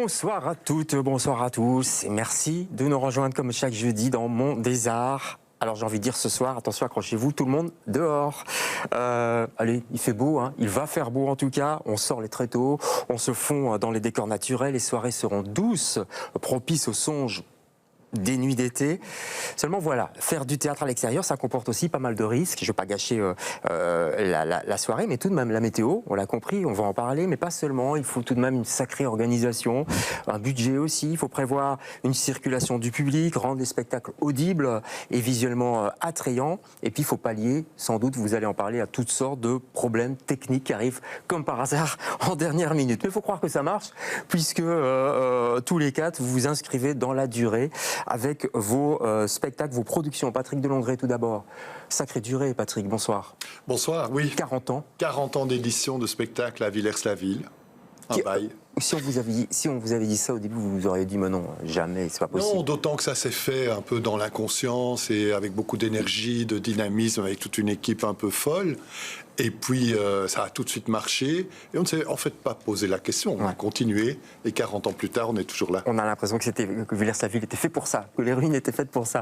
Bonsoir à toutes, bonsoir à tous et merci de nous rejoindre comme chaque jeudi dans Monde des Arts. Alors j'ai envie de dire ce soir, attention, accrochez-vous, tout le monde dehors. Allez, il fait beau, hein. Il va faire beau en tout cas, on sort les tréteaux, on se fond dans les décors naturels, les soirées seront douces, propices aux songes des nuits d'été. Seulement voilà, faire du théâtre à l'extérieur, ça comporte aussi pas mal de risques. Je ne vais pas gâcher la soirée, mais tout de même la météo, on l'a compris, on va en parler, mais pas seulement. Il faut tout de même une sacrée organisation, un budget aussi. Il faut prévoir une circulation du public, rendre les spectacles audibles et visuellement attrayants. Et puis il faut pallier, sans doute, vous allez en parler, à toutes sortes de problèmes techniques qui arrivent comme par hasard en dernière minute. Mais il faut croire que ça marche, puisque tous les quatre, vous vous inscrivez dans la durée avec vos spectacles, vos productions. Patrick Delongret, tout d'abord. Sacrée durée, Patrick, bonsoir. Bonsoir, oui. 40 ans. 40 ans d'édition de spectacle à Villers-la-Ville. Un bail. Si on vous avait dit ça au début, vous auriez dit mais non, jamais, c'est pas possible. Non, d'autant que ça s'est fait un peu dans l'inconscience et avec beaucoup d'énergie, de dynamisme, avec toute une équipe un peu folle. Et puis, ça a tout de suite marché. Et on ne s'est en fait pas posé la question. On a continué. Et 40 ans plus tard, on est toujours là. On a l'impression que Villers-la-Ville était fait pour ça, que les ruines étaient faites pour ça.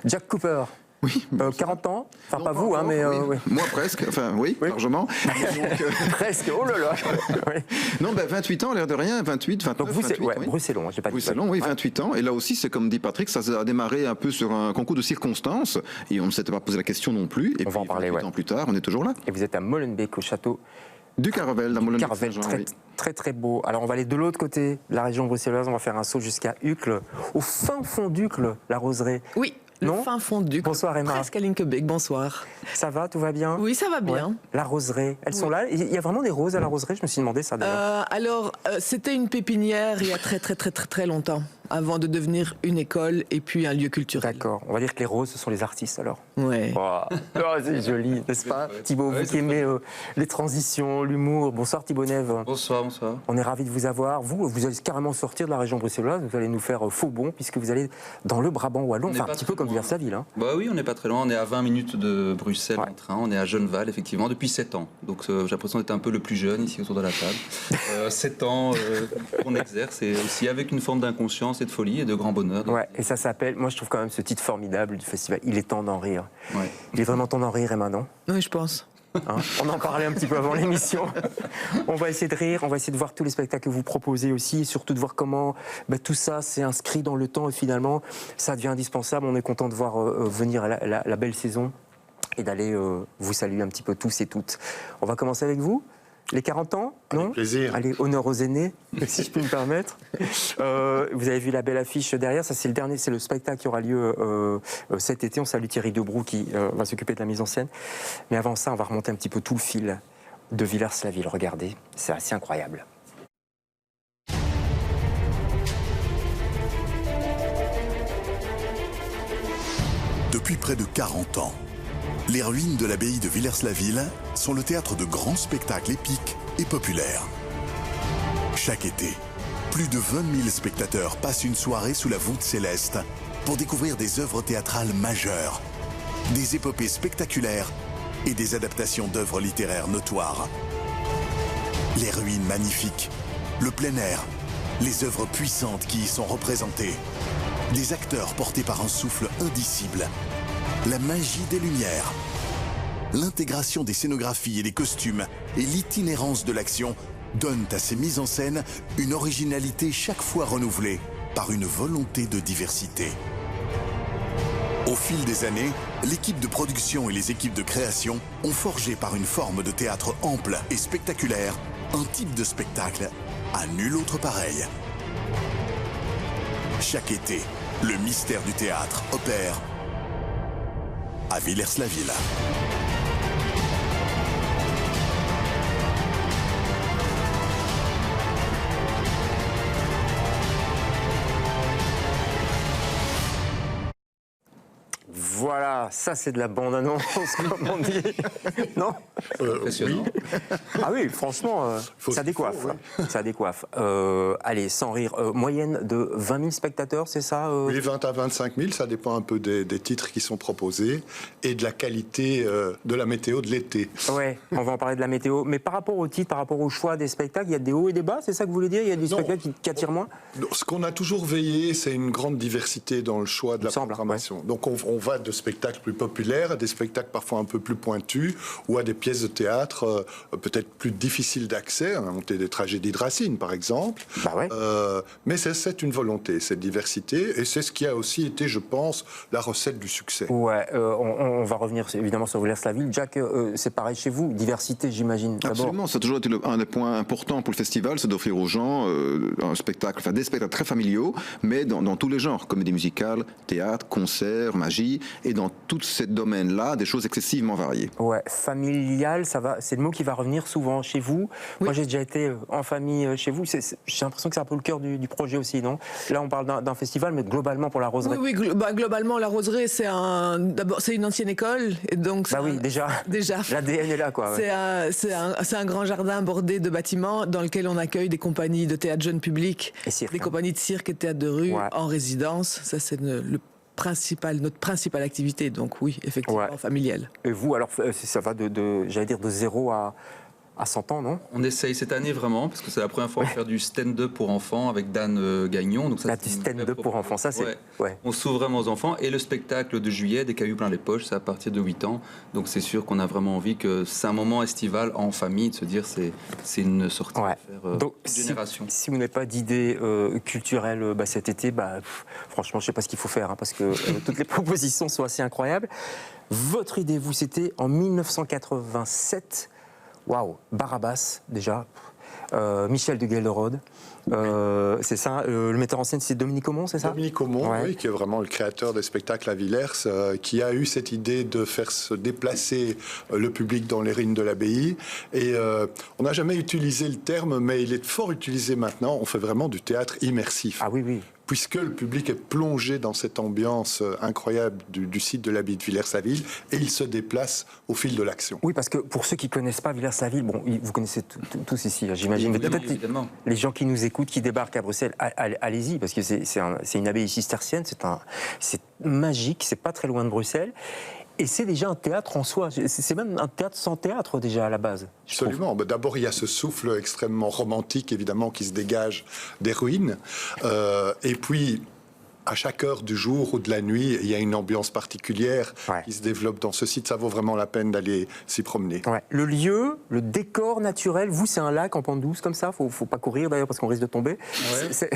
Jack Cooper. Oui. 40 ans, enfin non, pas vous, hein, mais... oui. Moi presque, enfin oui, largement. Donc, presque, oh là là. Oui. Non, 28 ans, l'air de rien, 28, 29, Donc vous, 28, ouais, Bruxellon, j'ai pas dit ça. Bruxellon, oui, 28 ans. Et là aussi, c'est comme dit Patrick, ça a démarré un peu sur un concours de circonstances. Et on ne s'était pas posé la question non plus. Et on va en parler, 28 ans plus tard, on est toujours là. Et vous êtes à Molenbeek, au château du Caravelle, dans Molenbeek. Caravelle, très très beau. Alors on va aller de l'autre côté, la région bruxelloise, on va faire un saut jusqu'à Uccle, au fin fond d'Uccle, la roseraie. Oui. Le fin fond d'Uccle. Bonsoir Emma. Presque à Linkebeek, bonsoir. Ça va, tout va bien? Oui, ça va bien. Ouais. La roseraie, elles sont là? Il y a vraiment des roses à la roseraie? Je me suis demandé ça d'ailleurs. Alors, c'était une pépinière il y a très longtemps, avant de devenir une école et puis un lieu culturel. D'accord, on va dire que les roses, ce sont les artistes alors. Ouais. Oh, c'est joli, n'est-ce pas? Thibaut, vous qui aimez les transitions, l'humour. Bonsoir Thibaut Neve. Bonsoir, bonsoir. On est ravis de vous avoir. Vous allez carrément sortir de la région bruxelloise, vous allez nous faire faux bond, puisque vous allez dans le Brabant wallon, enfin un petit peu comme Villers-la-Ville. Hein. Bah oui, on n'est pas très loin, on est à 20 minutes de Bruxelles en train, on est à Genneval effectivement depuis 7 ans. Donc j'ai l'impression d'être un peu le plus jeune ici autour de la table. 7 ans qu'on exerce et aussi avec une forme d'inconscience et de folie et de grand bonheur. Ouais, et ça s'appelle, moi je trouve quand même ce titre formidable du festival, Il est temps d'en rire. Ouais. Il est vraiment temps d'en rire, Emma, non? Oui, je pense. Hein, on en parlait un petit peu avant l'émission. On va essayer de rire, on va essayer de voir tous les spectacles que vous proposez aussi, et surtout de voir comment tout ça s'est inscrit dans le temps et finalement ça devient indispensable. On est content de voir venir la belle saison et d'aller vous saluer un petit peu tous et toutes. On va commencer avec vous. Les 40 ans, non? Avec plaisir. Allez, honneur aux aînés, si je peux me permettre. Vous avez vu la belle affiche derrière, ça c'est le dernier, c'est le spectacle qui aura lieu cet été. On salue Thierry Debrou qui va s'occuper de la mise en scène. Mais avant ça, on va remonter un petit peu tout le fil de Villers-la-Ville. Regardez, c'est assez incroyable. Depuis près de 40 ans, les ruines de l'abbaye de Villers-la-Ville sont le théâtre de grands spectacles épiques et populaires. Chaque été, plus de 20 000 spectateurs passent une soirée sous la voûte céleste pour découvrir des œuvres théâtrales majeures, des épopées spectaculaires et des adaptations d'œuvres littéraires notoires. Les ruines magnifiques, le plein air, les œuvres puissantes qui y sont représentées, des acteurs portés par un souffle indicible, la magie des lumières, l'intégration des scénographies et des costumes et l'itinérance de l'action donnent à ces mises en scène une originalité chaque fois renouvelée par une volonté de diversité. Au fil des années, l'équipe de production et les équipes de création ont forgé par une forme de théâtre ample et spectaculaire un type de spectacle à nul autre pareil. Chaque été, le mystère du théâtre opère à Villers-la-Ville. Voilà, ça c'est de la bande-annonce, comme on dit. Non Impressionnant. Ah oui, franchement, ça décoiffe. Ça décoiffe. Allez, sans rire, moyenne de 20 000 spectateurs, c'est ça Oui, 20 à 25 000, ça dépend un peu des titres qui sont proposés et de la qualité de la météo de l'été. Ouais, on va en parler de la météo. Mais par rapport au titre, par rapport au choix des spectacles, il y a des hauts et des bas, c'est ça que vous voulez dire? Il y a des spectacles qui attirent moins? Ce qu'on a toujours veillé, c'est une grande diversité dans le choix de la semble, programmation. Donc on va de spectacles plus populaires à des spectacles parfois un peu plus pointus ou à des pièces de théâtre peut-être plus difficiles d'accès. On a monté des tragédies de Racine, par exemple. Bah ouais. Mais c'est une volonté, cette diversité. Et c'est ce qui a aussi été, je pense, la recette du succès. Ouais, on va revenir évidemment sur Villers-la-Ville. Jack, c'est pareil chez vous, diversité, j'imagine. Absolument, ça a toujours été un des points importants pour le festival, c'est d'offrir aux gens un spectacle, enfin des spectacles très familiaux, mais dans tous les genres, comédie musicale, théâtre, concert, magie, et dans tous ces domaines-là, des choses excessivement variées. Ouais, familial, ça va, c'est le mot qui va revenir souvent chez vous. Oui. Moi, j'ai déjà été en famille chez vous. J'ai l'impression que c'est un peu le cœur du projet aussi, non? Là, on parle d'un festival, mais globalement pour la Roseraie. Oui, globalement, la Roseraie, c'est une ancienne école, et donc. Bah oui, déjà. L'ADN est là, quoi. Ouais. C'est un grand jardin bordé de bâtiments dans lequel on accueille des compagnies de théâtre jeune public, des compagnies de cirque et de théâtre de rue en résidence. Ça, c'est notre principale activité, donc oui, effectivement, familiale. Et vous, alors, ça va j'allais dire, de 0 à 100 ans, non? On essaye cette année vraiment, parce que c'est la première fois qu'on va faire du stand-up pour enfants avec Dan Gagnon. Donc ça, du stand-up pour enfants, ça c'est... Ouais. On s'ouvre vraiment aux enfants. Et le spectacle de juillet, des cailloux plein les poches, c'est à partir de 8 ans. Donc c'est sûr qu'on a vraiment envie que c'est un moment estival en famille, de se dire c'est une sortie à faire donc, génération. Si vous n'avez pas d'idée culturelle cet été, franchement, je ne sais pas ce qu'il faut faire, parce que toutes les propositions sont assez incroyables. Votre idée, vous, c'était en 1987... Waouh, Barabbas, déjà. Michel de Gelderode. C'est ça, le metteur en scène, c'est Dominique Aumont, c'est ça? Dominique Aumont, oui, qui est vraiment le créateur des spectacles à Villers, qui a eu cette idée de faire se déplacer le public dans les ruines de l'abbaye. Et on n'a jamais utilisé le terme, mais il est fort utilisé maintenant. On fait vraiment du théâtre immersif. Ah oui, oui. Puisque le public est plongé dans cette ambiance incroyable du site de l'abbaye de Villers-la-Ville et il se déplace au fil de l'action. Oui, parce que pour ceux qui ne connaissent pas Villers-la-Ville, bon, vous connaissez tous ici, j'imagine, mais peut-être les gens qui nous écoutent, qui débarquent à Bruxelles, allez-y, parce que c'est une abbaye cistercienne, c'est magique, c'est pas très loin de Bruxelles. Et c'est déjà un théâtre en soi. C'est même un théâtre sans théâtre déjà à la base. Absolument. D'abord, il y a ce souffle extrêmement romantique, évidemment, qui se dégage des ruines. Et puis, à chaque heure du jour ou de la nuit, il y a une ambiance particulière qui se développe dans ce site. Ça vaut vraiment la peine d'aller s'y promener. Ouais. Le lieu, le décor naturel, vous, c'est un lac en pente douce comme ça. Faut pas courir d'ailleurs parce qu'on risque de tomber. Ouais.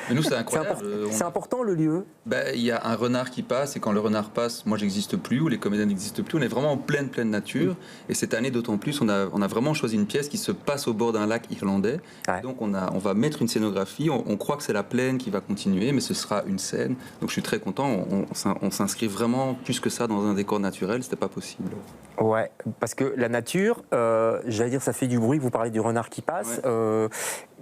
Mais nous, c'est incroyable. C'est important le lieu. Il y a un renard qui passe et quand le renard passe, moi, j'existe plus ou les comédiens n'existent plus. On est vraiment en pleine nature. Et cette année, d'autant plus, on a vraiment choisi une pièce qui se passe au bord d'un lac irlandais. Ouais. Donc, on va mettre une scénographie. On croit que c'est la plaine qui va continuer, mais ce sera une scène. Donc, je suis très content. On s'inscrit vraiment plus que ça dans un décor naturel. C'était pas possible. Ouais, parce que la nature, j'allais dire, ça fait du bruit. Vous parlez du renard qui passe. Ouais.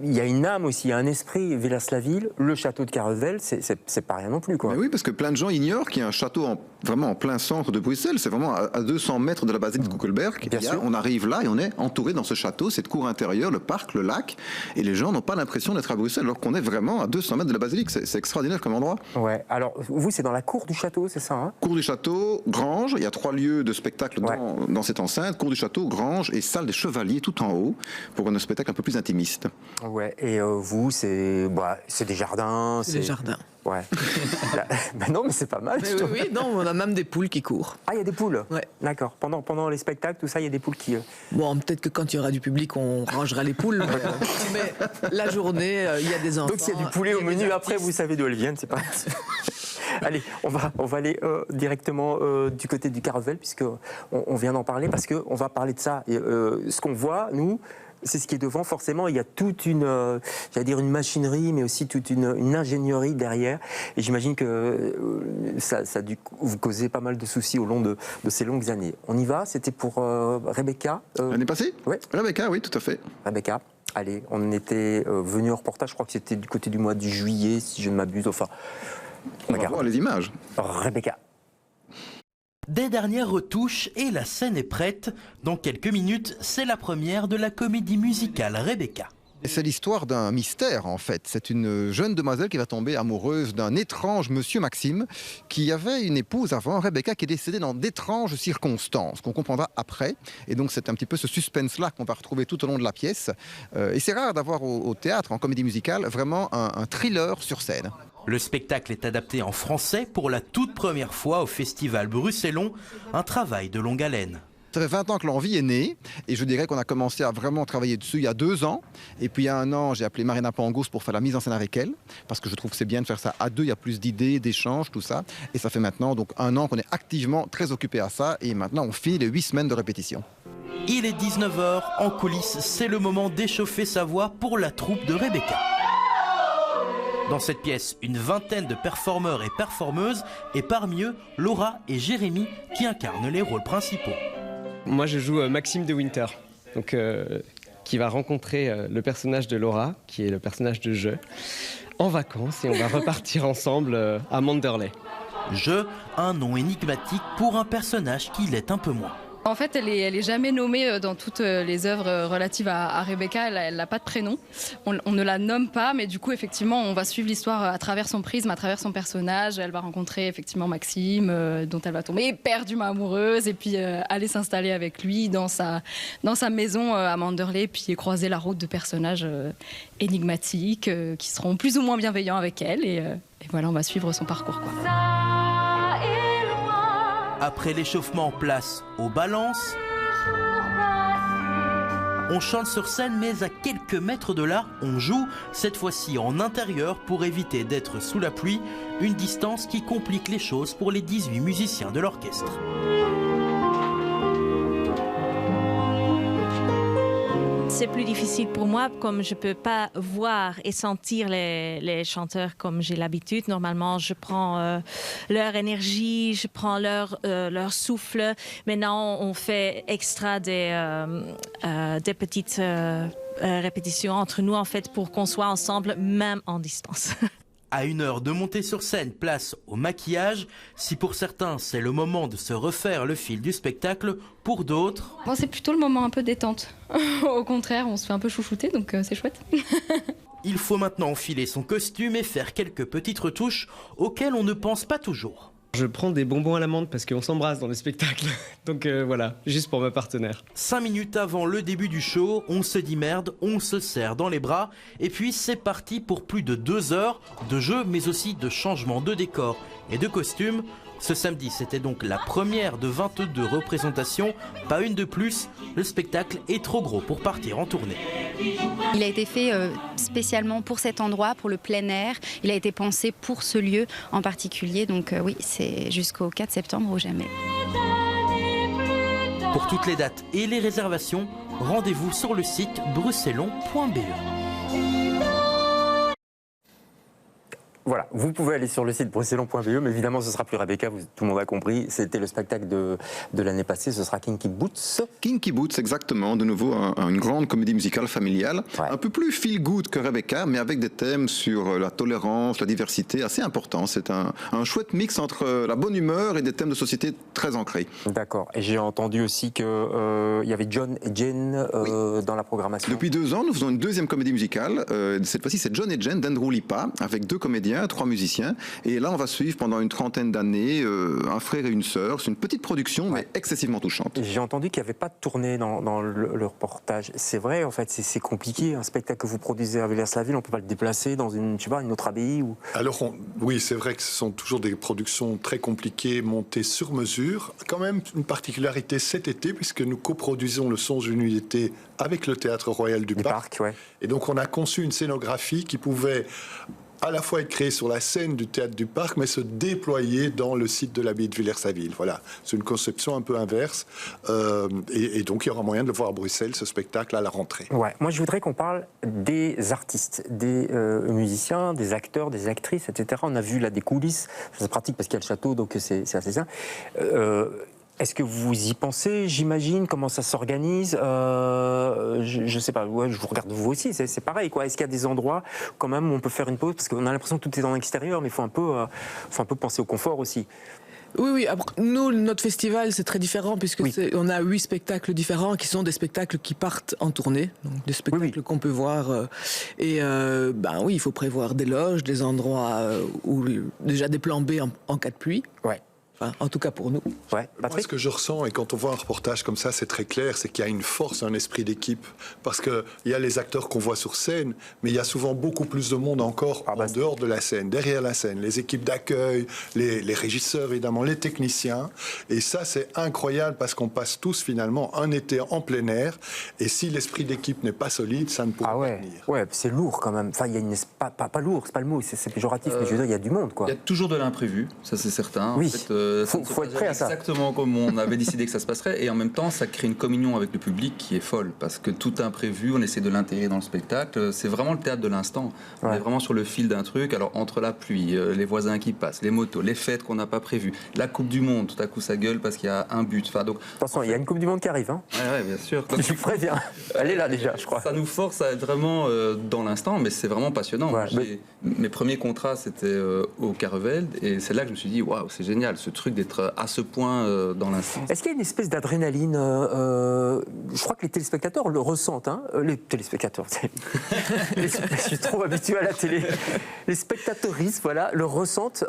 Il y a une âme aussi, il y a un esprit. Villers-la-Ville, le château de Carevel, c'est pas rien non plus, quoi. Mais oui, parce que plein de gens ignorent qu'il y a un château vraiment en plein centre de Bruxelles. C'est vraiment à 200 mètres de la basilique de Koekelberg. On arrive là et on est entouré dans ce château, cette cour intérieure, le parc, le lac. Et les gens n'ont pas l'impression d'être à Bruxelles alors qu'on est vraiment à 200 mètres de la basilique. C'est extraordinaire comme endroit. Ouais. Alors, vous, c'est dans la cour du château, c'est ça, hein? Cour du château, grange. Il y a 3 lieux de spectacle dans cette enceinte. Cour du château, grange et salle des chevaliers tout en haut pour un spectacle un peu plus intimiste. Ouais. Et vous, c'est des jardins. C'est des jardins. Ouais. Ben non, mais c'est pas mal. Oui, non, on a même des poules qui courent. Ah, il y a des poules. Ouais. D'accord. Pendant les spectacles, tout ça, il y a des poules qui. Bon, peut-être que quand il y aura du public, on rangera les poules. mais la journée, il y a des enfants. Donc s'il y a du poulet au menu, après, vous savez d'où elles viennent, c'est pas. Allez, on va aller directement du côté du Carevel, puisque on vient d'en parler, parce que on va parler de ça. Et, ce qu'on voit, nous. C'est ce qui est devant, forcément, il y a toute une machinerie, mais aussi toute une ingénierie derrière. Et j'imagine que ça a dû vous causer pas mal de soucis au long de ces longues années. On y va, c'était pour Rebecca. L'année passée ? Oui. Rebecca, oui, tout à fait. Rebecca, allez, on était venu en reportage, je crois que c'était du côté du mois de juillet, si je ne m'abuse. Enfin, on va voir les images. Rebecca. Des dernières retouches et la scène est prête. Dans quelques minutes, c'est la première de la comédie musicale Rebecca. C'est l'histoire d'un mystère en fait. C'est une jeune demoiselle qui va tomber amoureuse d'un étrange monsieur Maxime qui avait une épouse avant, Rebecca, qui est décédée dans d'étranges circonstances qu'on comprendra après. Et donc c'est un petit peu ce suspense-là qu'on va retrouver tout au long de la pièce. Et c'est rare d'avoir au théâtre, en comédie musicale, vraiment un thriller sur scène. Le spectacle est adapté en français pour la toute première fois au Festival Bruxellon, un travail de longue haleine. Ça fait 20 ans que l'envie est née et je dirais qu'on a commencé à vraiment travailler dessus il y a 2 ans. Et puis il y a 1 an, j'ai appelé Marina Pangos pour faire la mise en scène avec elle parce que je trouve que c'est bien de faire ça à 2, il y a plus d'idées, d'échanges, tout ça. Et ça fait maintenant donc 1 an qu'on est activement très occupé à ça et maintenant on file les 8 semaines de répétition. Il est 19h, en coulisses, c'est le moment d'échauffer sa voix pour la troupe de Rebecca. Dans cette pièce, une vingtaine de performeurs et performeuses et parmi eux, Laura et Jérémy qui incarnent les rôles principaux. Moi, je joue Maxime de Winter, donc, qui va rencontrer le personnage de Laura, qui est le personnage de Je, en vacances, et on va repartir ensemble à Manderley. Je, un nom énigmatique pour un personnage qui l'est un peu moins. En fait, elle est jamais nommée dans toutes les œuvres relatives à Rebecca. Elle n'a pas de prénom. On ne la nomme pas, mais du coup, effectivement, on va suivre l'histoire à travers son prisme, à travers son personnage. Elle va rencontrer effectivement Maxime, dont elle va tomber éperdument amoureuse, et puis aller s'installer avec lui dans sa maison à Manderley, puis croiser la route de personnages énigmatiques qui seront plus ou moins bienveillants avec elle. Et voilà, on va suivre son parcours, quoi. Après l'échauffement, place aux balances. On chante sur scène, mais à quelques mètres de là, on joue, cette fois-ci en intérieur pour éviter d'être sous la pluie, une distance qui complique les choses pour les 18 musiciens de l'orchestre. C'est plus difficile pour moi, comme je ne peux pas voir et sentir les chanteurs comme j'ai l'habitude. Normalement, je prends leur énergie, je prends leur souffle. Maintenant, on fait extra des petites répétitions entre nous, en fait, pour qu'on soit ensemble, même en distance. À 1 heure de monter sur scène, place au maquillage. Si pour certains, c'est le moment de se refaire le fil du spectacle, pour d'autres... Bon, c'est plutôt le moment un peu détente. Au contraire, on se fait un peu chouchouter, donc c'est chouette. Il faut maintenant enfiler son costume et faire quelques petites retouches auxquelles on ne pense pas toujours. Je prends des bonbons à l'amande parce qu'on s'embrasse dans le spectacle. Donc voilà, juste pour ma partenaire. 5 minutes avant le début du show, on se dit merde, on se serre dans les bras. Et puis c'est parti pour plus de 2 heures de jeu, mais aussi de changement de décor et de costume. Ce samedi, c'était donc la première de 22 représentations, pas une de plus. Le spectacle est trop gros pour partir en tournée. Il a été fait spécialement pour cet endroit, pour le plein air. Il a été pensé pour ce lieu en particulier. Donc oui, c'est jusqu'au 4 septembre ou jamais. Pour toutes les dates et les réservations, rendez-vous sur le site bruxellon.be. Voilà, vous pouvez aller sur le site bruxellon.be, mais évidemment ce sera plus Rebecca, tout le monde a compris. C'était le spectacle de l'année passée, ce sera Kinky Boots. Kinky Boots, exactement, de nouveau une grande comédie musicale familiale, ouais. Un peu plus feel good que Rebecca, mais avec des thèmes sur la tolérance, la diversité, assez importants. C'est un chouette mix entre la bonne humeur et des thèmes de société très ancrés. D'accord, et j'ai entendu aussi qu'il y avait John et Jen dans la programmation. Depuis 2 ans, nous faisons une deuxième comédie musicale. Cette fois-ci, c'est John et Jen d'Andrew Lipa, avec 2 comédiens, 3 musiciens, et là on va suivre pendant une 30aine d'années un frère et une sœur. C'est une petite production, mais excessivement touchante. J'ai entendu qu'il n'y avait pas de tournée dans le reportage. C'est vrai, en fait, c'est compliqué. Un spectacle que vous produisez à Villers-la-Ville, on ne peut pas le déplacer dans une autre abbaye ou... Alors oui, c'est vrai que ce sont toujours des productions très compliquées, montées sur mesure. Quand même une particularité cet été, puisque nous coproduisons le Songe d'une nuit d'été avec le Théâtre Royal du Parc. Ouais. Et donc on a conçu une scénographie qui pouvait à la fois être créée sur la scène du Théâtre du Parc, mais se déployer dans le site de l'abbaye de Villers-la-Ville. Voilà, c'est une conception un peu inverse. Et donc, il y aura moyen de le voir à Bruxelles, ce spectacle, à la rentrée. Ouais. Moi, je voudrais qu'on parle des artistes, des musiciens, des acteurs, des actrices, etc. On a vu là des coulisses. C'est pratique parce qu'il y a le château, donc c'est assez simple. Est-ce que vous y pensez, j'imagine? Comment ça s'organise? Je sais pas, ouais, je vous regarde vous aussi, c'est pareil, quoi. Est-ce qu'il y a des endroits, quand même, où on peut faire une pause? Parce qu'on a l'impression que tout est dans l'extérieur, mais il faut un peu penser au confort aussi. Oui. Après, nous, notre festival, c'est très différent puisque on a 8 spectacles différents qui sont des spectacles qui partent en tournée, donc des spectacles qu'on peut voir. Il faut prévoir des loges, des endroits où déjà des plans B en cas de pluie. Ouais. Enfin, en tout cas pour nous. Ouais. Moi, ce que je ressens, et quand on voit un reportage comme ça, c'est très clair, c'est qu'il y a une force, un esprit d'équipe. Parce qu'il y a les acteurs qu'on voit sur scène, mais il y a souvent beaucoup plus de monde encore en dehors de la scène, derrière la scène. Les équipes d'accueil, les régisseurs, évidemment, les techniciens. Et ça, c'est incroyable parce qu'on passe tous, finalement, un été en plein air. Et si l'esprit d'équipe n'est pas solide, ça ne pourra pas tenir. Ouais, c'est lourd quand même. Enfin, il y a une... pas lourd, c'est pas le mot, c'est péjoratif, mais je veux dire, il y a du monde, quoi. Il y a toujours de l'imprévu, ça c'est certain. Oui. En fait, faut être prêt à ça. Exactement comme on avait décidé que ça se passerait, et en même temps ça crée une communion avec le public qui est folle, parce que tout imprévu, on essaie de l'intégrer dans le spectacle. C'est vraiment le théâtre de l'instant. On est vraiment sur le fil d'un truc. Alors entre la pluie, les voisins qui passent, les motos, les fêtes qu'on n'a pas prévues, la Coupe du Monde, tout à coup ça gueule parce qu'il y a un but. Enfin, donc, attention, il y a une Coupe du Monde qui arrive. Hein. Ouais, bien sûr. Donc, je vous préviens. Elle est là déjà, je crois. Ça nous force à être vraiment dans l'instant, mais c'est vraiment passionnant. Mes premiers contrats, c'était au Carreveld, et c'est là que je me suis dit, waouh, c'est génial, ce truc d'être à ce point dans l'instant. Est-ce qu'il y a une espèce d'adrénaline je crois que les téléspectateurs le ressentent. Hein, les téléspectateurs, je suis trop habitué à la télé. Les spectateuristes, voilà, le ressentent.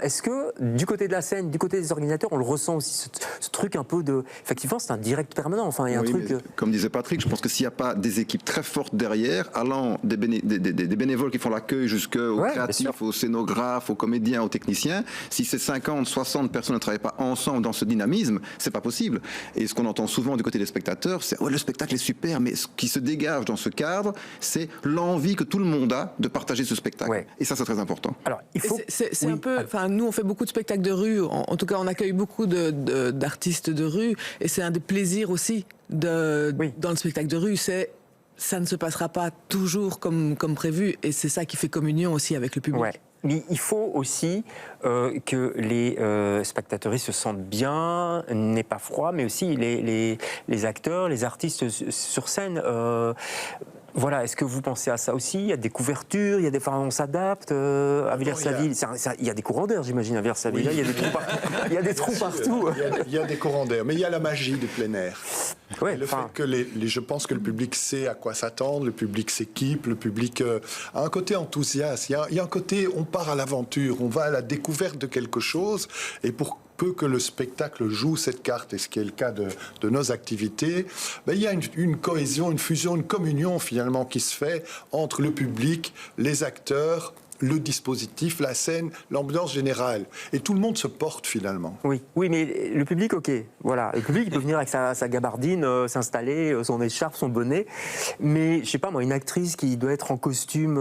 Est-ce que du côté de la scène, du côté des organisateurs, on le ressent aussi, ce truc un peu de... Effectivement, c'est un direct permanent. Enfin, il y a un truc... Comme disait Patrick, je pense que s'il n'y a pas des équipes très fortes derrière, allant des bénévoles qui font l'accueil jusqu'aux créatifs, aux scénographes, aux comédiens, aux techniciens, si ces 50, 60 personnes ne travaillent pas ensemble dans ce dynamisme, c'est pas possible. Et ce qu'on entend souvent du côté des spectateurs, c'est le spectacle est super, mais ce qui se dégage dans ce cadre, c'est l'envie que tout le monde a de partager ce spectacle. Ouais. Et ça, c'est très important. Alors, il faut... C'est un peu... Enfin, nous, on fait beaucoup de spectacles de rue. En tout cas, on accueille beaucoup d'artistes de rue. Et c'est un des plaisirs aussi dans le spectacle de rue. Ça ne se passera pas toujours comme prévu. Et c'est ça qui fait communion aussi avec le public. Ouais. Mais il faut aussi que les spectateurs se sentent bien, n'aient pas froid, mais aussi les acteurs, les artistes sur scène. Voilà, est-ce que vous pensez à ça aussi? Il y a des couvertures, on s'adapte. À Villers-la-Ville, il y a des courants d'air, j'imagine, à Villers-la-Ville. Il y a des trous partout. Il y a des trous partout. Il y a des courants d'air, mais il y a la magie du plein air. Ouais, le fait que je pense que le public sait à quoi s'attendre, le public s'équipe, le public a un côté enthousiaste. Il y a un côté, on part à l'aventure, on va à la découverte de quelque chose, et pour peu que le spectacle joue cette carte, et ce qui est le cas de nos activités, il y a une cohésion, une fusion, une communion finalement qui se fait entre le public, les acteurs, le dispositif, la scène, l'ambiance générale. Et tout le monde se porte finalement. Oui, mais le public, ok. Voilà. Le public, il peut venir avec sa gabardine, s'installer, son écharpe, son bonnet. Mais, je sais pas moi, une actrice qui doit être en costume,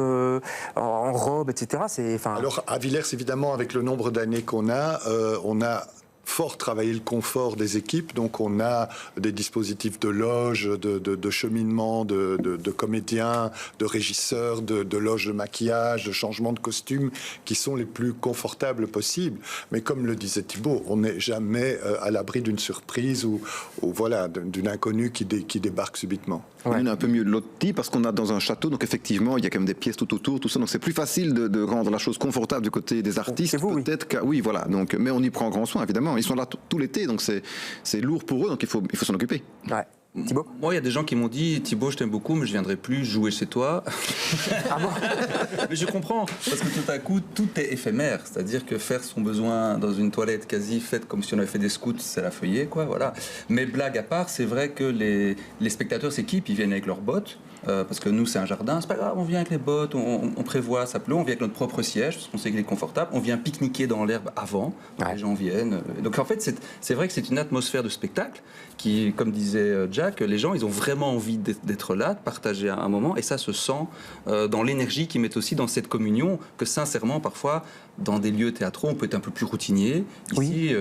en robe, etc. Alors, à Villers, évidemment, avec le nombre d'années qu'on a, on a fort travailler le confort des équipes, donc on a des dispositifs de loge, de cheminement, de comédiens, de régisseurs, de loges de maquillage, de changement de costume qui sont les plus confortables possibles. Mais comme le disait Thibaut, on n'est jamais à l'abri d'une surprise ou voilà, d'une inconnue qui débarque subitement. Ouais. On est un peu mieux loti parce qu'on a dans un château, donc effectivement il y a quand même des pièces tout autour, tout ça, donc c'est plus facile de rendre la chose confortable du côté des artistes. Peut-être oui, voilà. Donc, mais on y prend grand soin évidemment. Ils sont là tout l'été, donc c'est lourd pour eux, donc il faut s'en occuper. Ouais. Thibaut ? Moi, il y a des gens qui m'ont dit, Thibaut, je t'aime beaucoup, mais je viendrai plus jouer chez toi. Ah bon ? Mais je comprends, parce que tout à coup, tout est éphémère. C'est-à-dire que faire son besoin dans une toilette quasi faite comme si on avait fait des scouts, c'est la feuillée, quoi, voilà. Mais blague à part, c'est vrai que les spectateurs s'équipent, ils viennent avec leurs bottes. Parce que nous, c'est un jardin, c'est pas grave, on vient avec les bottes, on prévoit, ça pleut, on vient avec notre propre siège, parce qu'on sait qu'il est confortable, on vient pique-niquer dans l'herbe avant, les gens viennent. Donc en fait, c'est vrai que c'est une atmosphère de spectacle qui, comme disait Jack, les gens, ils ont vraiment envie d'être là, de partager un moment, et ça se sent dans l'énergie qu'ils mettent aussi dans cette communion, que sincèrement, parfois, dans des lieux théâtraux, on peut être un peu plus routinier. Ici,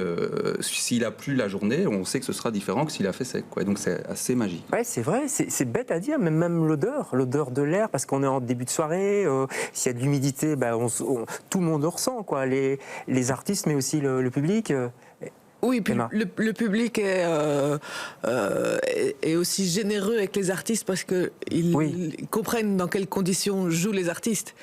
s'il a plu la journée, on sait que ce sera différent que s'il a fait sec, quoi. Donc c'est assez magique. Ouais, c'est vrai, c'est bête à dire, mais même l'odeur de l'air, parce qu'on est en début de soirée, s'il y a de l'humidité, tout le monde le ressent, quoi. Les artistes, mais aussi le public. Oui, puis le public est aussi généreux avec les artistes parce qu'ils comprennent dans quelles conditions jouent les artistes.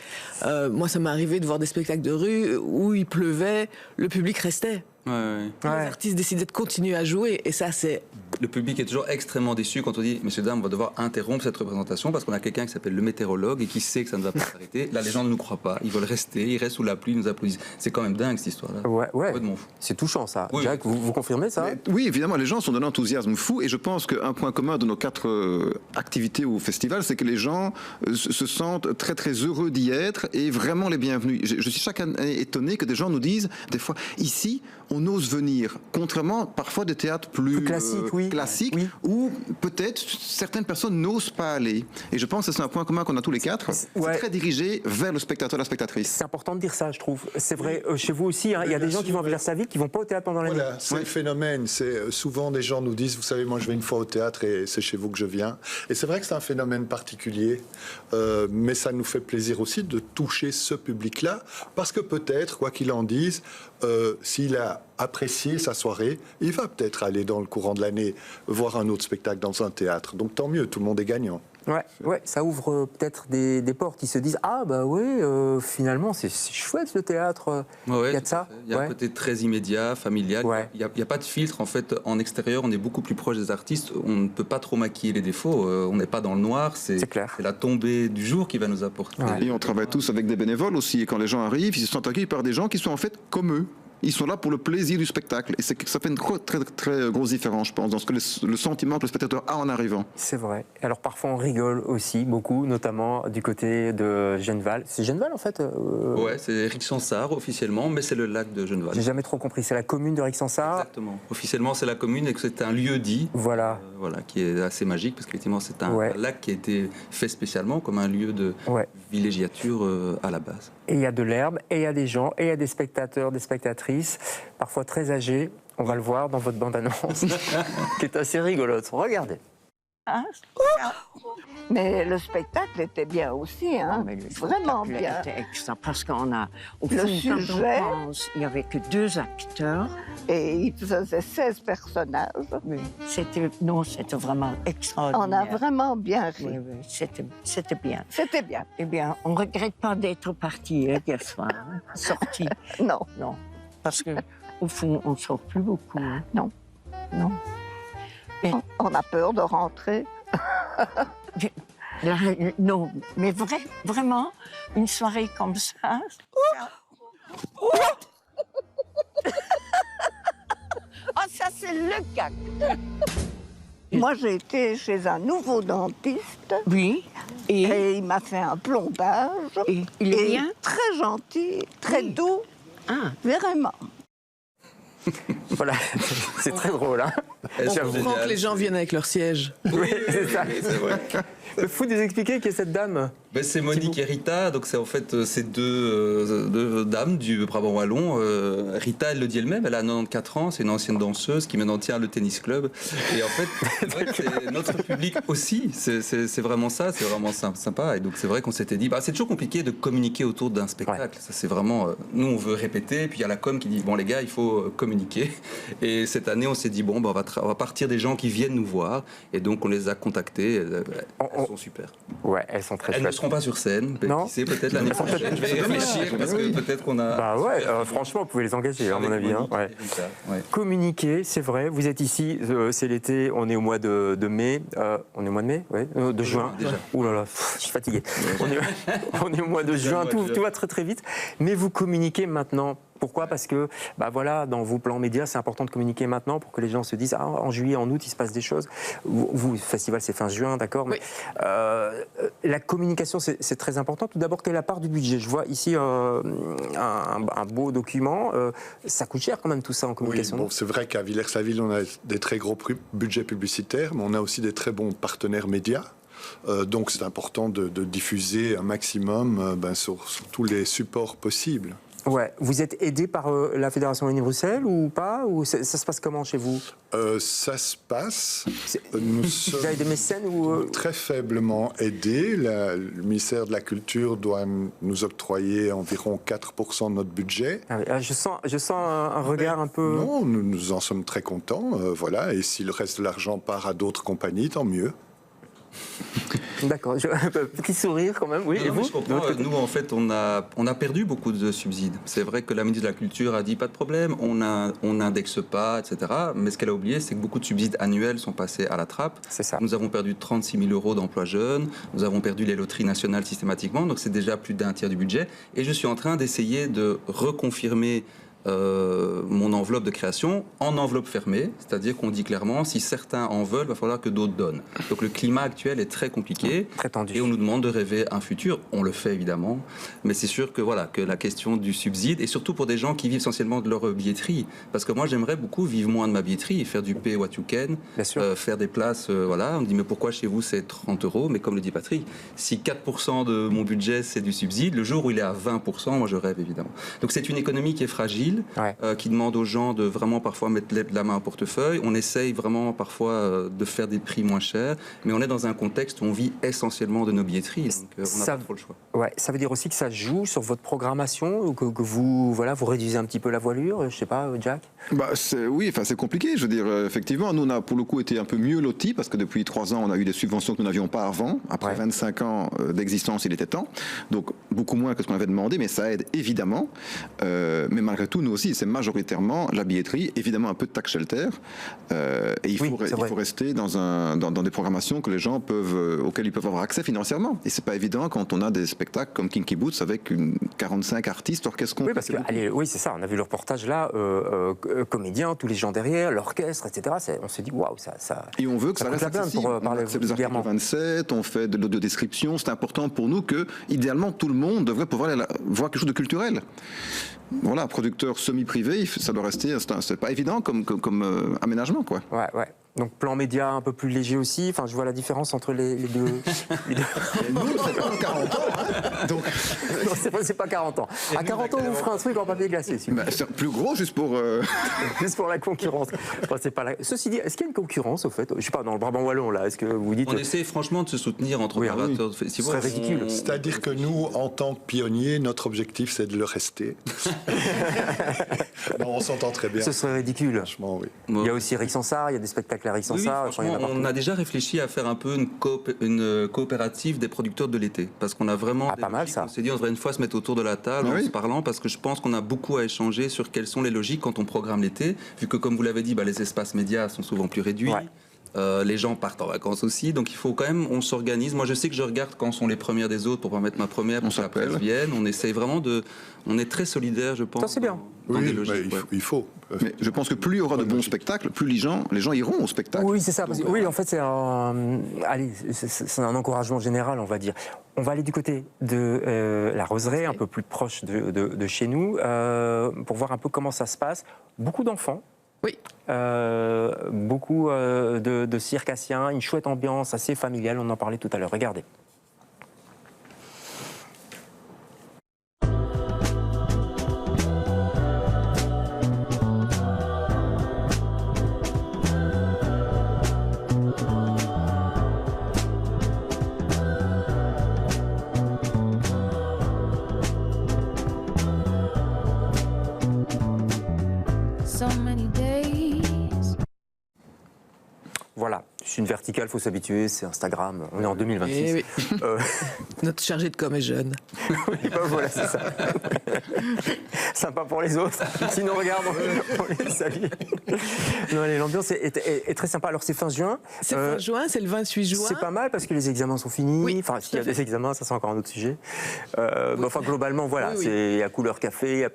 Moi, ça m'est arrivé de voir des spectacles de rue où il pleuvait, le public restait. Les artistes décidaient de continuer à jouer, et ça, c'est... Le public est toujours extrêmement déçu quand on dit « Messieurs, dames, on va devoir interrompre cette représentation parce qu'on a quelqu'un qui s'appelle le météorologue et qui sait que ça ne va pas s'arrêter. » Là, les gens ne nous croient pas. Ils veulent rester. Ils restent sous la pluie, ils nous applaudissent. C'est quand même dingue, cette histoire-là. Ouais. C'est touchant, ça. Oui. Jacques, vous confirmez ça? Oui, évidemment, les gens sont d'un enthousiasme fou, et je pense qu'un point commun de nos 4 activités au festival, c'est que les gens se sentent très très heureux d'y être et vraiment les bienvenus. Je suis chaque année étonné que des gens nous disent, des fois, ici, on ose venir, contrairement parfois des théâtres plus classiques, où peut-être certaines personnes n'osent pas aller. Et je pense que c'est un point commun qu'on a tous les 4. C'est très dirigé vers le spectateur, la spectatrice. C'est important de dire ça, je trouve. C'est vrai, chez vous aussi, il y a des gens qui vont à Villers-la-Ville qui vont pas au théâtre pendant l'année. Voilà, c'est le phénomène. C'est souvent des gens nous disent, vous savez, moi je vais une fois au théâtre et c'est chez vous que je viens. Et c'est vrai que c'est un phénomène particulier, mais ça nous fait plaisir aussi de toucher ce public-là, parce que peut-être, quoi qu'il en dise, s'il a apprécié sa soirée, il va peut-être aller dans le courant de l'année voir un autre spectacle dans un théâtre. Donc tant mieux, tout le monde est gagnant. Ouais, ça ouvre peut-être des portes. Ils se disent finalement c'est chouette le théâtre. Il y a de ça. Il y a un côté très immédiat, familial. Il n'y a pas de filtre en fait. En extérieur, on est beaucoup plus proche des artistes. On ne peut pas trop maquiller les défauts. On n'est pas dans le noir. C'est clair. C'est la tombée du jour qui va nous apporter. Et on travaille tous avec des bénévoles aussi. Et quand les gens arrivent, ils se sentent accueillis par des gens qui sont en fait comme eux. Ils sont là pour le plaisir du spectacle. Et ça fait une très, très grosse différence, je pense, dans le sentiment que le spectateur a en arrivant. C'est vrai. Alors parfois on rigole aussi beaucoup, notamment du côté de Genneval. C'est Genneval en fait Ouais, c'est Rixensart officiellement, mais c'est le lac de Genneval. J'ai jamais trop compris. C'est la commune de Rixensart. Exactement. Officiellement c'est la commune et que c'est un lieu dit. Voilà. Qui est assez magique parce qu'effectivement c'est un lac qui a été fait spécialement comme un lieu de villégiature à la base. Et il y a de l'herbe, et il y a des gens, et il y a des spectateurs, des spectatrices, parfois très âgés. On va le voir dans votre bande-annonce, qui est assez rigolote. Regardez. Mais le spectacle était bien aussi, hein. Vraiment bien. Était extra parce qu'on a au fond, quand on pense, il n'y avait que 2 acteurs et il faisait 16 personnages. Oui. C'était vraiment extraordinaire. On a vraiment bien ri. Oui, c'était bien. C'était bien. Eh bien, on regrette pas d'être parti hier soir, sorti. Non, parce que au fond, on ne sort plus beaucoup. Hein. Non. Mais... On a peur de rentrer. Non, mais vraiment, une soirée comme ça... Ça c'est le gag. Moi, j'ai été chez un nouveau dentiste. Oui. Et il m'a fait un plombage. Et il est bien? Très gentil, très doux. Vraiment. Voilà, c'est très drôle. Hein. On comprend que les gens viennent avec leur siège. Oui, c'est ça. C'est vrai. Il faut nous expliquer qui est cette dame. C'est Monique et Rita, donc c'est en fait ces deux dames du Brabant wallon. Rita, elle le dit elle-même, elle a 94 ans, c'est une ancienne danseuse qui maintenant tient le tennis club. Et en fait, c'est notre public aussi, c'est vraiment ça, c'est vraiment sympa. Et donc c'est vrai qu'on s'était dit, c'est toujours compliqué de communiquer autour d'un spectacle. Ça c'est vraiment, nous on veut répéter, puis il y a la com qui dit, bon les gars, il faut communiquer. Et cette année on s'est dit, on va partir des gens qui viennent nous voir. Et donc on les a contactés, elles sont super. Ouais, elles sont très chouettes. Elles ne seront pas sur scène, non. Qui sait, peut-être l'année prochaine. Je vais y réfléchir parce que peut-être qu'on a... franchement, vous pouvez les engager, à mon avis. Communiquer, c'est vrai. Vous êtes ici, c'est l'été, on est au mois de mai. On est au mois de mai, de juin. Déjà. Ouh là là, je suis fatigué. On est au mois de juin, tout va très très vite. Mais vous communiquez maintenant. Pourquoi ? Parce que, dans vos plans médias, c'est important de communiquer maintenant pour que les gens se disent en juillet, en août, il se passe des choses. Vous, le festival, c'est fin juin, d'accord, mais la communication, c'est très important. Tout d'abord, quelle est la part du budget ? Je vois ici un beau document. Ça coûte cher quand même tout ça en communication. Oui, c'est vrai qu'à Villers-la-Ville, on a des très gros budgets publicitaires, mais on a aussi des très bons partenaires médias. Donc c'est important de diffuser un maximum sur tous les supports possibles. Ouais. Vous êtes aidé par la Fédération Wallonie-Bruxelles ou pas ? Ou ça se passe comment chez vous ? Ça se passe. Vous avez des mécènes ou très faiblement aidés. Le ministère de la Culture doit nous octroyer environ 4% de notre budget. Je sens un regard un peu... Non, nous en sommes très contents. Et si le reste de l'argent part à d'autres compagnies, tant mieux. D'accord, petit sourire quand même, oui. Non, et vous je comprends. Nous, en fait, on a perdu beaucoup de subsides. C'est vrai que la ministre de la Culture a dit pas de problème, on n'indexe pas, etc. Mais ce qu'elle a oublié, c'est que beaucoup de subsides annuels sont passés à la trappe. C'est ça. Nous avons perdu 36 000 € d'emploi jeunes, nous avons perdu les loteries nationales systématiquement, donc c'est déjà plus d'un tiers du budget. Et je suis en train d'essayer de reconfirmer mon enveloppe de création en enveloppe fermée, c'est-à-dire qu'on dit clairement si certains en veulent, il va falloir que d'autres donnent. Donc le climat actuel est très compliqué, très tendu. Et on nous demande de rêver un futur. On le fait évidemment, mais c'est sûr que voilà, que la question du subside, et surtout pour des gens qui vivent essentiellement de leur billetterie, parce que moi j'aimerais beaucoup vivre moins de ma billetterie, faire du pay what you can, faire des places, voilà. On me dit mais pourquoi chez vous c'est 30 €, mais comme le dit Patrick, si 4% de mon budget c'est du subside, le jour où il est à 20%, moi je rêve évidemment. Donc c'est une économie qui est fragile, qui demande aux gens de vraiment parfois mettre la main au portefeuille. On essaye vraiment parfois de faire des prix moins chers, mais on est dans un contexte où on vit essentiellement de nos billetteries, donc on n'a pas trop le choix. Ouais, ça veut dire aussi que ça joue sur votre programmation, ou que vous réduisez un petit peu la voilure, je sais pas, Jack. Oui, c'est compliqué. Je veux dire, effectivement, nous on a pour le coup été un peu mieux lotis parce que depuis 3 ans, on a eu des subventions que nous n'avions pas avant. Après 25 ans d'existence, il était temps. Donc beaucoup moins que ce qu'on avait demandé, mais ça aide évidemment. Mais malgré tout, nous aussi, c'est majoritairement la billetterie, évidemment un peu de tax shelter. Et il faut rester dans des programmations que les gens auxquelles ils peuvent avoir accès financièrement. Et c'est pas évident quand on a des spectacles comme Kinky Boots avec 45 artistes, orchestre complet. Oui, c'est ça. On a vu le reportage là, comédiens, tous les gens derrière, l'orchestre, etc. On s'est dit waouh, ça. Et on veut que ça reste accessible. On accepte les articles 27, on fait de l'audiodescription. C'est important pour nous que, idéalement, tout le monde devrait pouvoir aller voir quelque chose de culturel. Voilà, producteur semi-privé, ça doit rester, c'est pas évident comme aménagement, quoi. Ouais. Donc plan média un peu plus léger aussi. Enfin, je vois la différence entre les deux. Nous, c'est pas 40 ans. Hein. Donc... Non, c'est pas 40 ans. À 40 ans, vous ferez un truc en papier glacé. C'est plus gros, juste pour... Juste pour la concurrence. C'est pas la... Ceci dit, est-ce qu'il y a une concurrence, au fait? Je sais pas, dans le Brabant Wallon, là, est-ce que vous dites... On essaie franchement de se soutenir entre opérateurs de festivals. Ce serait ridicule. C'est-à-dire que nous, en tant que pionniers, notre objectif, c'est de le rester. Non, on s'entend très bien. Ce serait ridicule. Franchement, oui. Il y a aussi Rick Sansard, il y a des spectacles à Rick Sansard. Oui, on a déjà réfléchi à faire un peu une coopérative des producteurs de l'été. Parce qu'on a vraiment... pas mal, ça. On s'est dit, on devrait une fois se mettre autour de la table en se parlant, parce que je pense qu'on a beaucoup à échanger sur quelles sont les logiques quand on programme l'été, vu que, comme vous l'avez dit, les espaces médias sont souvent plus réduits. Les gens partent en vacances aussi, donc il faut quand même, on s'organise. Moi, je sais que je regarde quand sont les premières des autres pour pas mettre ma première, pour que la presse vienne. On essaye vraiment on est très solidaires, je pense. Ça, c'est bien. Il faut. Mais je pense que plus il y aura de bons spectacles, plus les gens iront au spectacle. Oui, c'est ça. Oui, en fait, c'est un encouragement général, on va dire. On va aller du côté de la Roseraie, un peu plus proche de chez nous, pour voir un peu comment ça se passe. Beaucoup d'enfants. Oui. Beaucoup de circassiens, une chouette ambiance assez familiale, on en parlait tout à l'heure. Regardez. Voilà, c'est une verticale, il faut s'habituer, c'est Instagram, on est en 2026. Notre chargé de com est jeune. Oui, voilà, c'est ça. Sympa pour les autres, sinon regarde, on les salue. Non, l'ambiance est très sympa, alors c'est fin juin. C'est fin juin, c'est le 28 juin. C'est pas mal parce que les examens sont finis, oui, enfin s'il y a des examens, ça c'est encore un autre sujet. Enfin globalement, voilà, c'est à couleur café,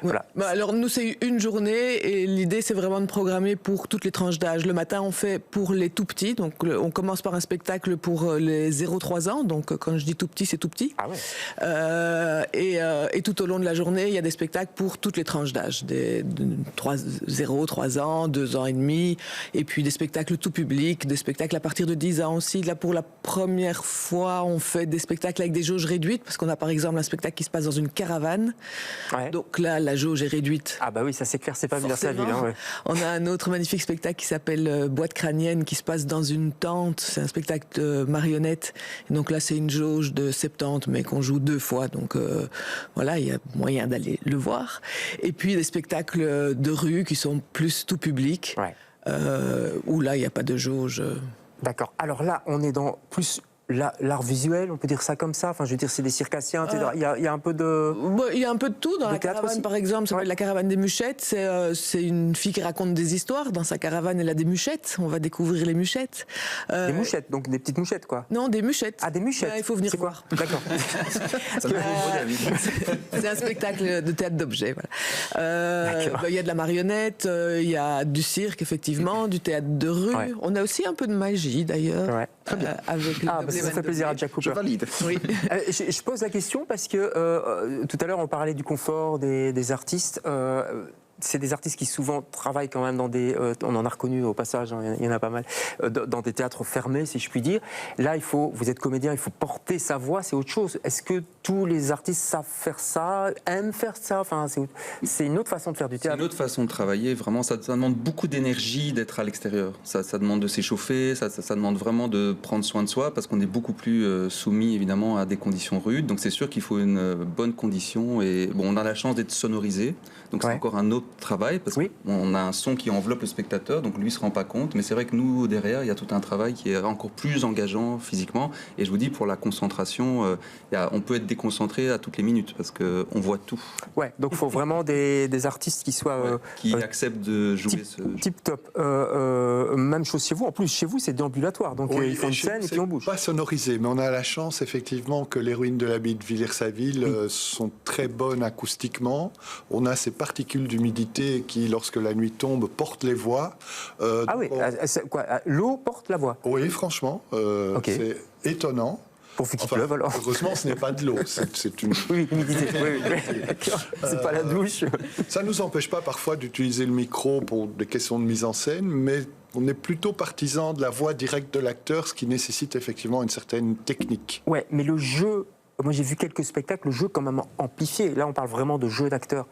voilà. Alors nous c'est une journée et l'idée c'est vraiment de programmer pour toutes les tranches d'âge. Le matin on fait pour les tout petits, donc on commence par un spectacle pour les 0-3 ans, donc quand je dis tout petit, c'est tout petit. Ah ouais. Et tout au long de la journée, il y a des spectacles pour toutes les tranches d'âge, 0-3 ans, 2 ans et demi, et puis des spectacles tout public, des spectacles à partir de 10 ans aussi. Là, pour la première fois, on fait des spectacles avec des jauges réduites, parce qu'on a par exemple un spectacle qui se passe dans une caravane. Ouais. Donc là, la jauge est réduite. Ah bah oui, ça c'est clair, c'est pas Villers-la-Ville. Hein, ouais. On a un autre magnifique spectacle qui s'appelle Boîte crânienne, qui se passe dans une tente. C'est un spectacle de marionnettes. Et donc là, c'est une jauge de 70, mais qu'on joue 2 fois. Donc voilà, il y a moyen d'aller le voir. Et puis des spectacles de rue qui sont plus tout public, où là, il n'y a pas de jauge. D'accord. Alors là, on est dans plus l'art visuel, on peut dire ça comme ça. Enfin, je veux dire, c'est des circassiens, etc. Il y a un peu de... Il y a un peu de tout. Dans la caravane, aussi. Par exemple, ça s'appelle la caravane des Muchettes. C'est une fille qui raconte des histoires. Dans sa caravane, elle a des muchettes. On va découvrir les muchettes. Des mouchettes, donc des petites mouchettes, quoi. Non, des muchettes. Ah, des muchettes. Il faut venir voir. D'accord. C'est un spectacle de théâtre d'objets. Voilà. Il y a de la marionnette, il y a du cirque, effectivement, du théâtre de rue. Ouais. On a aussi un peu de magie, d'ailleurs. Ouais. Avec ça fait plaisir à Jack Cooper. Je valide. Oui. Je pose la question parce que tout à l'heure on parlait du confort des artistes. C'est des artistes qui souvent travaillent quand même dans des... on en a reconnu au passage, hein, il y en a pas mal, dans des théâtres fermés, si je puis dire. Là, vous êtes comédien, il faut porter sa voix, c'est autre chose. Est-ce que tous les artistes savent faire ça, aiment faire ça? Enfin, c'est une autre façon de faire du théâtre. C'est une autre façon de travailler, vraiment. Ça demande beaucoup d'énergie d'être à l'extérieur. Ça demande de s'échauffer, ça demande vraiment de prendre soin de soi, parce qu'on est beaucoup plus soumis, évidemment, à des conditions rudes. Donc c'est sûr qu'il faut une bonne condition. Et bon, on a la chance d'être sonorisé, donc c'est encore un autre travail, parce qu'on a un son qui enveloppe le spectateur, donc lui ne se rend pas compte, mais c'est vrai que nous, derrière, il y a tout un travail qui est encore plus engageant physiquement, et je vous dis, pour la concentration, on peut être déconcentré à toutes les minutes, parce qu'on voit tout. Ouais, donc il faut vraiment des artistes qui soient... qui acceptent de jouer Tip top. Même chose chez vous, en plus, chez vous, c'est déambulatoire, donc ils font une scène et puis on bouge. Pas sonorisé, mais on a la chance, effectivement, que les ruines de l'abbaye de Villers-la-Ville sont très bonnes acoustiquement. On a ces particules d'humidité qui, lorsque la nuit tombe, portent les voix. L'eau porte la voix? Oui, franchement, c'est étonnant. Pour qu'il pleuve, alors. Heureusement, ce n'est pas de l'eau, c'est une... Oui, l'humidité, c'est pas la douche. Ça ne nous empêche pas parfois d'utiliser le micro pour des questions de mise en scène, mais on est plutôt partisan de la voix directe de l'acteur, ce qui nécessite effectivement une certaine technique. Ouais, mais le jeu... Moi, j'ai vu quelques spectacles, le jeu quand même amplifié. Là, on parle vraiment de jeu d'acteur.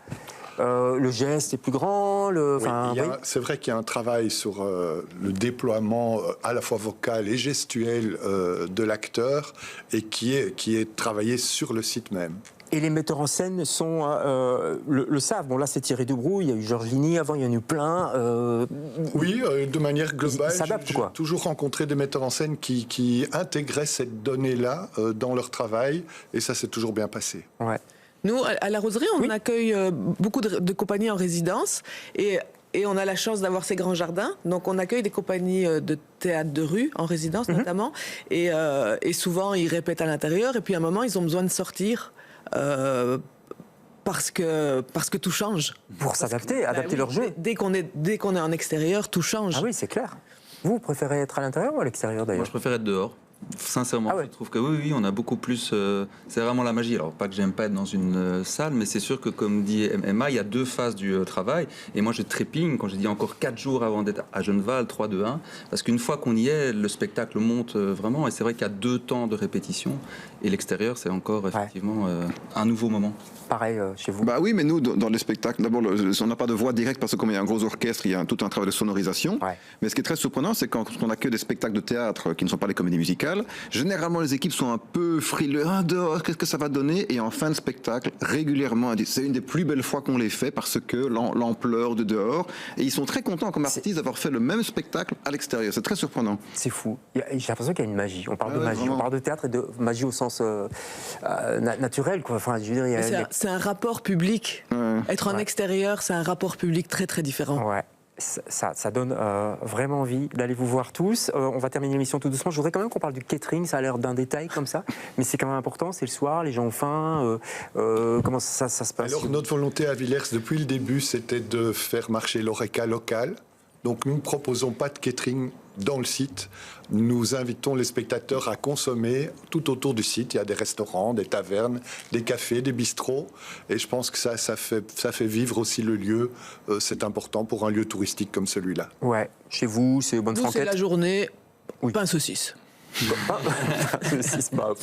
Le geste est plus grand. C'est vrai qu'il y a un travail sur le déploiement à la fois vocal et gestuel de l'acteur et qui est travaillé sur le site même. Et les metteurs en scène le savent. Bon, là, c'est Thierry Dubroux, il y a eu Georges Ligny, avant, il y en a eu plein. Oui, de manière globale, j'ai quoi. toujours rencontré des metteurs en scène qui intégraient cette donnée-là dans leur travail, et ça s'est toujours bien passé. Ouais. Nous, à la Roserie, on accueille beaucoup de compagnies en résidence, et on a la chance d'avoir ces grands jardins. Donc, on accueille des compagnies de théâtre de rue, en résidence notamment, et souvent, ils répètent à l'intérieur, et puis à un moment, ils ont besoin de sortir. Parce que tout change. Pour s'adapter, adapter leur jeu. Dès qu'on est en extérieur, tout change. Ah oui, c'est clair. Vous préférez être à l'intérieur ou à l'extérieur d'ailleurs? Moi, je préfère être dehors. Sincèrement, je trouve que oui, on a beaucoup plus... c'est vraiment la magie. Alors, pas que j'aime pas être dans une salle, mais c'est sûr que, comme dit Emma, il y a deux phases du travail. Et moi, je trépigne quand je dis encore 4 jours avant d'être à Genneval, 3, 2, 1. Parce qu'une fois qu'on y est, le spectacle monte vraiment. Et c'est vrai qu'il y a 2 temps de répétition. Et l'extérieur, c'est encore effectivement un nouveau moment. Pareil chez vous? Bah oui, mais nous, dans les spectacles, d'abord, on n'a pas de voix directe parce que comme il y a un gros orchestre, il y a tout un travail de sonorisation. Ouais. Mais ce qui est très surprenant, c'est quand on accueille des spectacles de théâtre qui ne sont pas des comédies musicales, généralement les équipes sont un peu frileux. Ah, dehors, qu'est-ce que ça va donner? Et en fin de spectacle, régulièrement, c'est une des plus belles fois qu'on les fait parce que l'ampleur de dehors. Et ils sont très contents comme artistes d'avoir fait le même spectacle à l'extérieur. C'est très surprenant. C'est fou. J'ai l'impression qu'il y a une magie. On parle de magie. Vraiment. On parle de théâtre et de magie au sens naturel, quoi. Enfin, je veux dire, c'est un rapport public. Être en extérieur, c'est un rapport public très très différent. Ouais. Ça donne vraiment envie d'aller vous voir tous. On va terminer l'émission tout doucement. Je voudrais quand même qu'on parle du catering. Ça a l'air d'un détail comme ça, mais c'est quand même important. C'est le soir, les gens ont faim. Comment ça se passe? Alors, notre volonté à Villers, depuis le début, c'était de faire marcher l'horeca local. Donc, nous ne proposons pas de catering dans le site. Nous invitons les spectateurs à consommer tout autour du site. Il y a des restaurants, des tavernes, des cafés, des bistrots. Et je pense que ça fait vivre aussi le lieu. C'est important pour un lieu touristique comme celui-là. Ouais. Chez vous, c'est bonne franquette. C'est la journée, pain saucisse. Saucisses, bah.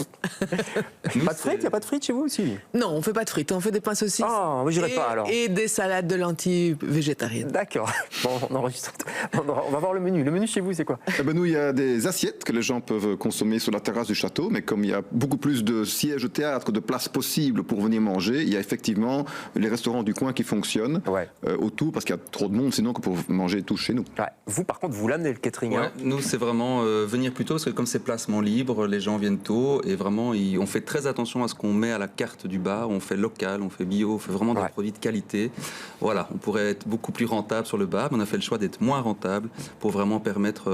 Pas de frites, il n'y a pas de frites chez vous aussi? Non, on fait pas de frites, on fait des pains saucisses. Ah, moi j'irai pas alors. Et des salades de lentilles végétariennes. D'accord. Bon, on enregistre. On va voir le menu. Le menu chez vous, c'est quoi? Nous, il y a des assiettes que les gens peuvent consommer sur la terrasse du château, mais comme il y a beaucoup plus de sièges de théâtre, de places possibles pour venir manger, il y a effectivement les restaurants du coin qui fonctionnent autour, parce qu'il y a trop de monde sinon que pour manger tout chez nous. Ouais. Vous, par contre, vous l'amenez le catering. Ouais, nous, c'est vraiment venir plus tôt, parce que comme c'est placement libre, les gens viennent tôt, et vraiment, on fait très attention à ce qu'on met à la carte du bar. On fait local, on fait bio, on fait vraiment des produits de qualité. Voilà, on pourrait être beaucoup plus rentable sur le bar, mais on a fait le choix d'être moins rentable pour vraiment permettre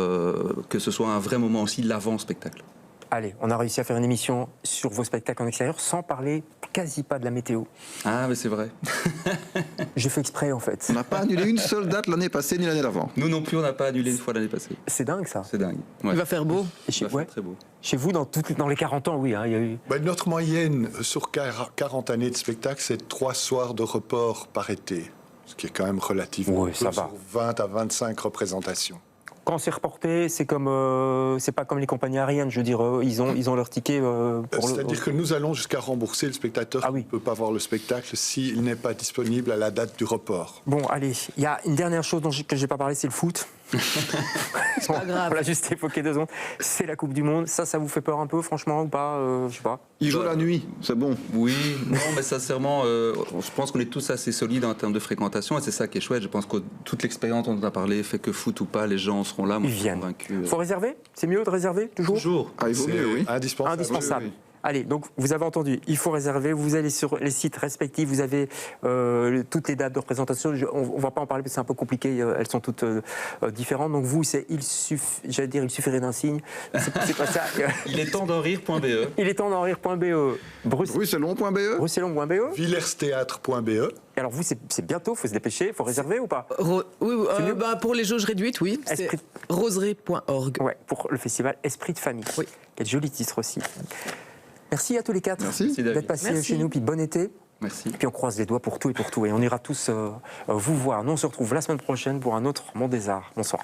que ce soit un vrai moment aussi l'avant-spectacle. Allez, on a réussi à faire une émission sur vos spectacles en extérieur sans parler quasi pas de la météo. Ah, mais c'est vrai. J'ai fait exprès, en fait. On n'a pas annulé une seule date l'année passée ni l'année d'avant. Nous non plus, on n'a pas annulé une fois l'année passée. C'est dingue, ça. C'est dingue. Ouais. Il va faire beau. Il va faire très beau. Chez vous, dans les 40 ans, oui, hein, il y a eu... Notre moyenne sur 40 années de spectacle, c'est 3 soirs de report par été. Ce qui est quand même relativement peu, ça va. sur 20 à 25 représentations. Quand c'est reporté, c'est comme c'est pas comme les compagnies aériennes, je veux dire, ils ont leur ticket c'est-à-dire que nous allons jusqu'à rembourser le spectateur qui ne peut pas voir le spectacle s'il n'est pas disponible à la date du report. Bon, allez, il y a une dernière chose que j'ai pas parlé, c'est le foot. C'est pas grave. On l'a juste évoqué 2 secondes. C'est la Coupe du Monde. Ça vous fait peur un peu, franchement, ou pas? Je sais pas. Il joue la nuit, c'est bon. Oui, non, mais sincèrement, je pense qu'on est tous assez solides en termes de fréquentation, et c'est ça qui est chouette. Je pense que toute l'expérience dont on a parlé fait que foot ou pas, les gens seront là. Moi, ils viennent. Il faut réserver? C'est mieux de réserver, toujours? Toujours. Ah, il vaut mieux, oui. Indispensable. Oui. Allez, donc vous avez entendu, il faut réserver, vous allez sur les sites respectifs, vous avez toutes les dates de représentation, on ne va pas en parler parce que c'est un peu compliqué, elles sont toutes différentes, donc vous, il suffirait d'un signe, c'est pas ça. Il est temps d'en rire.be. Il est temps d'en rire.be. Bruxellon.be. Bruxellon.be. Villersthéâtre.be. Alors vous, c'est bientôt, il faut se dépêcher, il faut réserver ou pas? Oui, pour les jauges réduites, oui, c'est roserie.org. Ouais, pour le festival Esprit de famille. Oui. Quel joli titre aussi. Merci à tous les 4 d'être passés chez nous, puis bon été. Merci. Puis on croise les doigts pour tout et pour tout. Et on ira tous vous voir. Nous, on se retrouve la semaine prochaine pour un autre Monde des Arts. Bonsoir.